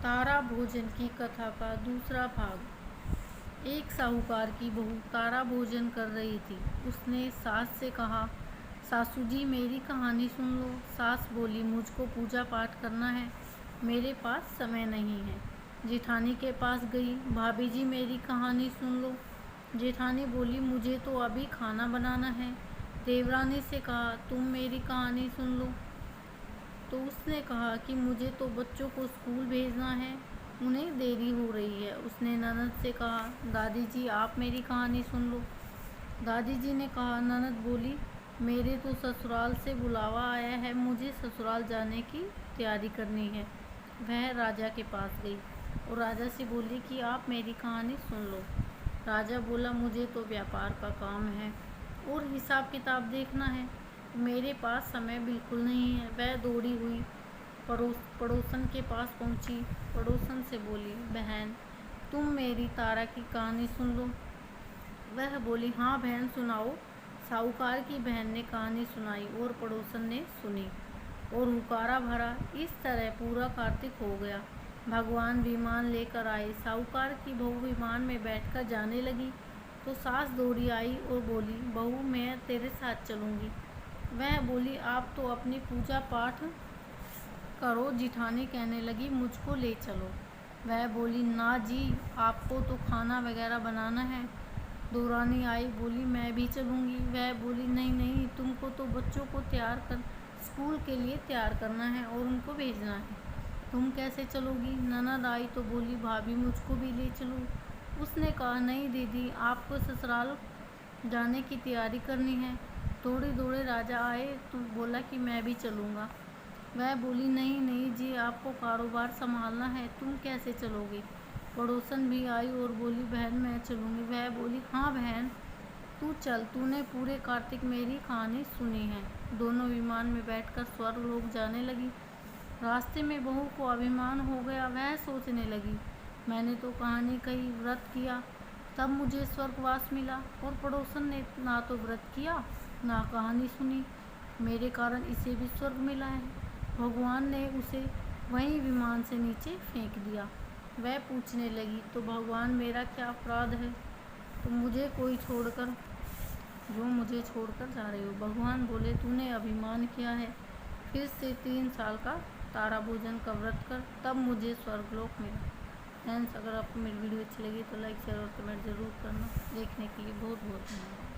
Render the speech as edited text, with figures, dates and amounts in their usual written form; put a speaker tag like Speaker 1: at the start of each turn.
Speaker 1: तारा भोजन की कथा का दूसरा भाग। एक साहूकार की बहू तारा भोजन कर रही थी। उसने सास से कहा, सासू जी मेरी कहानी सुन लो। सास बोली, मुझको पूजा पाठ करना है, मेरे पास समय नहीं है। जेठानी के पास गई, भाभी जी मेरी कहानी सुन लो। जेठानी बोली, मुझे तो अभी खाना बनाना है। देवरानी से कहा, तुम मेरी कहानी सुन लो। तो उसने कहा कि मुझे तो बच्चों को स्कूल भेजना है, उन्हें देरी हो रही है। उसने ननद से कहा, दादी जी आप मेरी कहानी सुन लो। दादी जी ने कहा। ननद बोली, मेरे तो ससुराल से बुलावा आया है, मुझे ससुराल जाने की तैयारी करनी है। वह राजा के पास गई और राजा से बोली कि आप मेरी कहानी सुन लो। राजा बोला, मुझे तो व्यापार का काम है और हिसाब किताब देखना है, मेरे पास समय बिल्कुल नहीं है। वह दौड़ी हुई पड़ोसन के पास पहुंची। पड़ोसन से बोली, बहन तुम मेरी तारा की कहानी सुन लो। वह बोली, हाँ बहन सुनाओ। साहूकार की बहन ने कहानी सुनाई और पड़ोसन ने सुनी और हुकारा भरा। इस तरह पूरा कार्तिक हो गया। भगवान विमान लेकर आए। साहूकार की बहू विमान में बैठकर जाने लगी तो सास दौड़ी आई और बोली, बहू मैं तेरे साथ चलूँगी। वह बोली, आप तो अपनी पूजा पाठ करो। जिठानी कहने लगी, मुझको ले चलो। वह बोली, ना जी आपको तो खाना वगैरह बनाना है। देवरानी आई, बोली, मैं भी चलूँगी। वह बोली, नहीं नहीं तुमको तो बच्चों को तैयार कर स्कूल के लिए तैयार करना है और उनको भेजना है, तुम कैसे चलोगी। ननद आई तो बोली, भाभी मुझको भी ले चलो। उसने कहा, नहीं दीदी आपको ससुराल जाने की तैयारी करनी है। थोड़े दौड़े राजा आए तो बोला कि मैं भी चलूँगा। वह बोली, नहीं नहीं जी आपको कारोबार संभालना है, तुम कैसे चलोगे। पड़ोसन भी आई और बोली, बहन मैं चलूँगी। वह बोली, हाँ बहन तू चल, तूने पूरे कार्तिक मेरी कहानी सुनी है। दोनों विमान में बैठकर स्वर्गलोक जाने लगी। रास्ते में बहू को अभिमान हो गया। वह सोचने लगी, मैंने तो कहानी कही, व्रत किया, तब मुझे स्वर्गवास मिला और पड़ोसन ने ना तो व्रत किया ना कहानी सुनी, मेरे कारण इसे भी स्वर्ग मिला है। भगवान ने उसे वहीं विमान से नीचे फेंक दिया। वह पूछने लगी, तो भगवान मेरा क्या अपराध है, तो मुझे छोड़कर जा रहे हो। भगवान बोले, तूने अभिमान किया है, फिर से 3 साल का तारा भोजन का व्रत कर, तब मुझे स्वर्गलोक मिला। फ्रेंड्स अगर आपको मेरी वीडियो अच्छी लगी तो लाइक शेयर और कमेंट ज़रूर करना। देखने के लिए बहुत बहुत धन्यवाद।